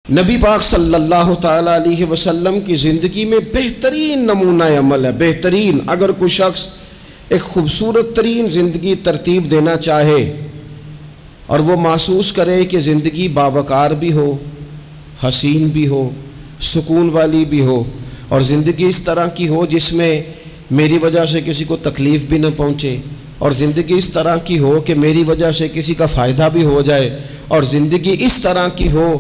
نبی پاک صلی اللہ تعالیٰ علیہ وسلم کی زندگی میں بہترین نمونہ عمل ہے۔ بہترین، اگر کوئی شخص ایک خوبصورت ترین زندگی ترتیب دینا چاہے اور وہ محسوس کرے کہ زندگی باوقار بھی ہو، حسین بھی ہو، سکون والی بھی ہو، اور زندگی اس طرح کی ہو جس میں میری وجہ سے کسی کو تکلیف بھی نہ پہنچے، اور زندگی اس طرح کی ہو کہ میری وجہ سے کسی کا فائدہ بھی ہو جائے، اور زندگی اس طرح کی ہو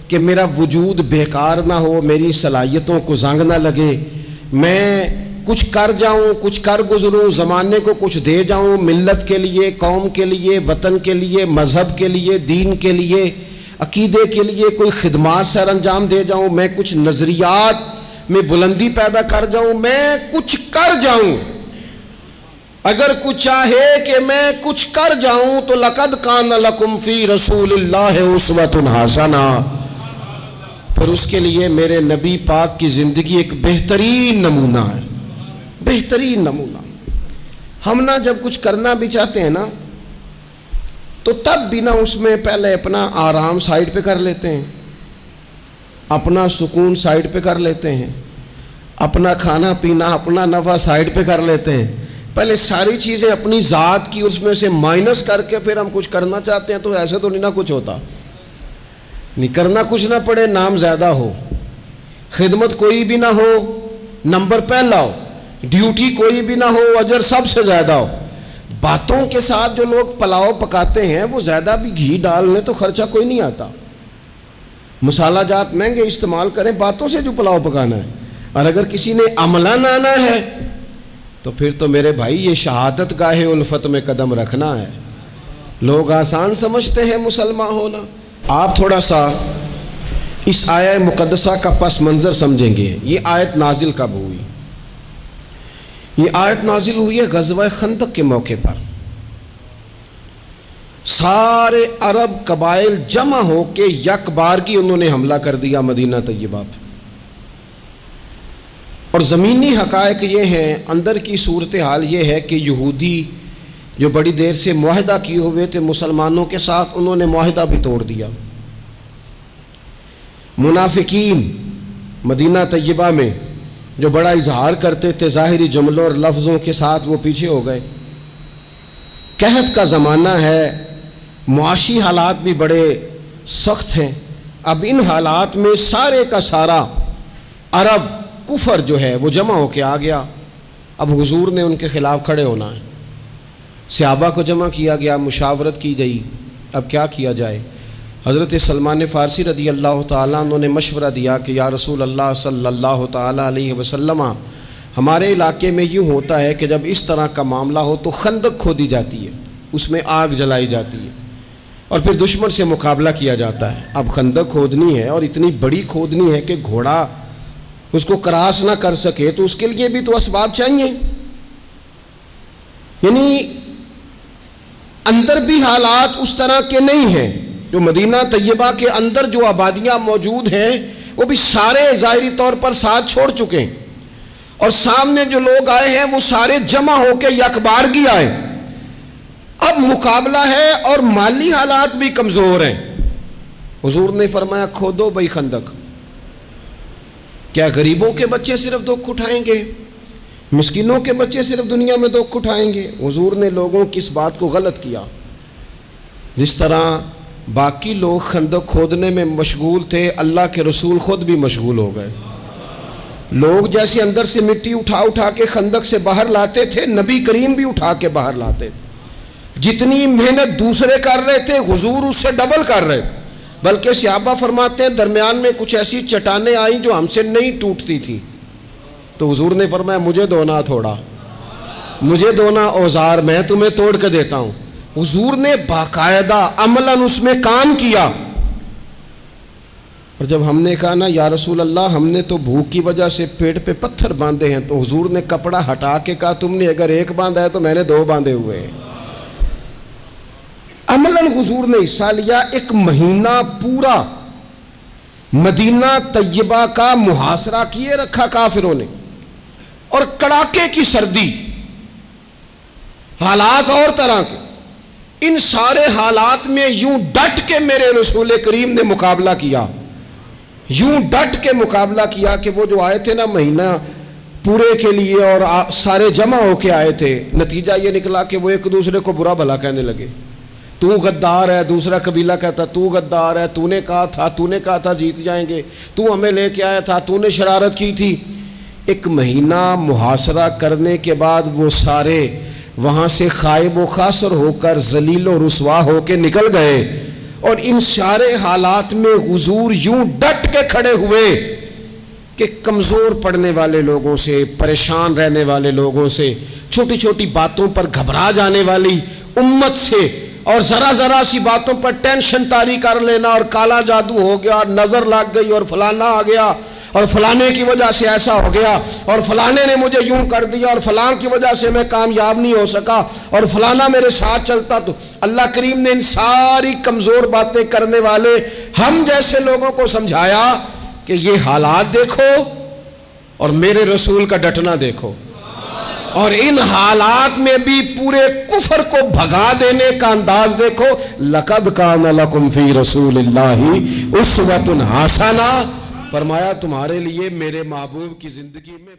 کہ میرا وجود بیکار نہ ہو، میری صلاحیتوں کو زنگ نہ لگے، میں کچھ کر جاؤں، کچھ کر گزروں، زمانے کو کچھ دے جاؤں، ملت کے لیے، قوم کے لیے، وطن کے لیے، مذہب کے لیے، دین کے لیے، عقیدے کے لیے کوئی خدمات سر انجام دے جاؤں، میں کچھ نظریات میں بلندی پیدا کر جاؤں، میں کچھ کر جاؤں۔ اگر کچھ چاہے کہ میں کچھ کر جاؤں تو لَقَدْ كَانَ لَكُمْ فِي رَسُولِ اللَّهِ أُسْوَةٌ حَسَنَةٌ، پھر اس کے لیے میرے نبی پاک کی زندگی ایک بہترین نمونہ ہے، بہترین نمونہ۔ ہم نہ جب کچھ کرنا بھی چاہتے ہیں نا تو تب بھی نہ اس میں پہلے اپنا آرام سائیڈ پہ کر لیتے ہیں، اپنا سکون سائیڈ پہ کر لیتے ہیں، اپنا کھانا پینا، اپنا نفع سائیڈ پہ کر لیتے ہیں، پہلے ساری چیزیں اپنی ذات کی اس میں سے مائنس کر کے پھر ہم کچھ کرنا چاہتے ہیں۔ تو ایسے تو نہیں نہ کچھ ہوتا، نہیں کرنا کچھ نہ پڑے، نام زیادہ ہو، خدمت کوئی بھی نہ ہو، نمبر پہلا ہو، ڈیوٹی کوئی بھی نہ ہو، اجر سب سے زیادہ ہو۔ باتوں کے ساتھ جو لوگ پلاؤ پکاتے ہیں وہ زیادہ بھی گھی ڈال لیں تو خرچہ کوئی نہیں آتا، مسالہ جات مہنگے استعمال کریں، باتوں سے جو پلاؤ پکانا ہے۔ اور اگر کسی نے عملاً آنا ہے تو پھر تو میرے بھائی یہ شہادت گاہ الفت میں قدم رکھنا ہے۔ لوگ آسان سمجھتے ہیں مسلمان ہونا۔ آپ تھوڑا سا اس آیہ مقدسہ کا پس منظر سمجھیں گے۔ یہ آیت نازل کب ہوئی؟ یہ آیت نازل ہوئی ہے غزوہ خندق کے موقع پر۔ سارے عرب قبائل جمع ہو کے یک بارگی انہوں نے حملہ کر دیا مدینہ طیبہ پہ، اور زمینی حقائق یہ ہیں، اندر کی صورتحال یہ ہے کہ یہودی جو بڑی دیر سے معاہدہ کیے ہوئے تھے مسلمانوں کے ساتھ، انہوں نے معاہدہ بھی توڑ دیا۔ منافقین مدینہ طیبہ میں جو بڑا اظہار کرتے تھے ظاہری جملوں اور لفظوں کے ساتھ، وہ پیچھے ہو گئے۔ قحط کا زمانہ ہے، معاشی حالات بھی بڑے سخت ہیں۔ اب ان حالات میں سارے کا سارا عرب کفر جو ہے وہ جمع ہو کے آ گیا۔ اب حضور نے ان کے خلاف کھڑے ہونا ہے، صحابہ کو جمع کیا گیا، مشاورت کی گئی، اب کیا کیا جائے۔ حضرت سلمان فارسی رضی اللہ تعالیٰ انہوں نے مشورہ دیا کہ یا رسول اللہ صلی اللہ تعالیٰ علیہ وسلم، ہمارے علاقے میں یوں ہوتا ہے کہ جب اس طرح کا معاملہ ہو تو خندق کھودی جاتی ہے، اس میں آگ جلائی جاتی ہے، اور پھر دشمن سے مقابلہ کیا جاتا ہے۔ اب خندق کھودنی ہے اور اتنی بڑی کھودنی ہے کہ گھوڑا اس کو کراس نہ کر سکے، تو اس کے لیے بھی تو اسباب چاہیے۔ یعنی اندر بھی حالات اس طرح کے نہیں ہیں، جو مدینہ طیبہ کے اندر جو آبادیاں موجود ہیں وہ بھی سارے ظاہری طور پر ساتھ چھوڑ چکے ہیں، اور سامنے جو لوگ آئے ہیں وہ سارے جمع ہو کے یکبارگی آئے۔ اب مقابلہ ہے اور مالی حالات بھی کمزور ہیں۔ حضور نے فرمایا کھودو بھائی خندق۔ کیا غریبوں کے بچے صرف دکھ اٹھائیں گے؟ مسکینوں کے بچے صرف دنیا میں دکھ اٹھائیں گے؟ حضور نے لوگوں کی اس بات کو غلط کیا۔ جس طرح باقی لوگ خندق کھودنے میں مشغول تھے، اللہ کے رسول خود بھی مشغول ہو گئے۔ لوگ جیسے اندر سے مٹی اٹھا اٹھا کے خندق سے باہر لاتے تھے، نبی کریم بھی اٹھا کے باہر لاتے تھے۔ جتنی محنت دوسرے کر رہے تھے حضور اس سے ڈبل کر رہے تھے، بلکہ صحابہ فرماتے ہیں درمیان میں کچھ ایسی چٹانیں آئیں جو ہم سے نہیں ٹوٹتی تھی، تو حضور نے فرمایا مجھے دونا تھوڑا، مجھے دونا اوزار، میں تمہیں توڑ کے دیتا ہوں۔ حضور نے باقاعدہ عملاً اس میں کام کیا۔ اور جب ہم نے کہا نا یا رسول اللہ ہم نے تو بھوک کی وجہ سے پیٹ پہ پتھر باندھے ہیں، تو حضور نے کپڑا ہٹا کے کہا تم نے اگر ایک باندھا ہے تو میں نے دو باندھے ہوئے ہیں۔ عملاً حضور نے حصہ لیا۔ ایک مہینہ پورا مدینہ طیبہ کا محاصرہ کیے رکھا کافروں نے، اور کڑاکے کی سردی، حالات اور طرح کے، ان سارے حالات میں یوں ڈٹ کے میرے رسول کریم نے مقابلہ کیا۔ یوں ڈٹ کے مقابلہ کیا کہ وہ جو آئے تھے نا مہینہ پورے کے لیے اور سارے جمع ہو کے آئے تھے، نتیجہ یہ نکلا کہ وہ ایک دوسرے کو برا بھلا کہنے لگے. تو غدار ہے، دوسرا قبیلہ کہتا تو غدار ہے، تو نے کہا تھا جیت جائیں گے، تو ہمیں لے کے آیا تھا، تو نے شرارت کی تھی. ایک مہینہ محاصرہ کرنے کے بعد وہ سارے وہاں سے خائب و خاسر ہو کر ذلیل و رسوا ہو کے نکل گئے. اور ان سارے حالات میں حضور یوں ڈٹ کے کھڑے ہوئے کہ کمزور پڑنے والے لوگوں سے، پریشان رہنے والے لوگوں سے، چھوٹی چھوٹی باتوں پر گھبرا جانے والی امت سے، اور ذرا سی باتوں پر ٹینشن طاری کر لینا اور کالا جادو ہو گیا، نظر لگ گئی اور فلانا آ گیا اور فلانے کی وجہ سے ایسا ہو گیا اور فلانے نے مجھے یوں کر دیا اور فلان کی وجہ سے میں کامیاب نہیں ہو سکا اور فلانا میرے ساتھ چلتا. تو اللہ کریم نے ان ساری کمزور باتیں کرنے والے ہم جیسے لوگوں کو سمجھایا کہ یہ حالات دیکھو اور میرے رسول کا ڈٹنا دیکھو، اور ان حالات میں بھی پورے کفر کو بھگا دینے کا انداز دیکھو. لَقَدْ كَانَ لَكُمْ فِي رَسُولِ اللَّهِ أُسْوَةٌ حَسَنَةٌ، فرمایا تمہارے لیے میرے محبوب کی زندگی میں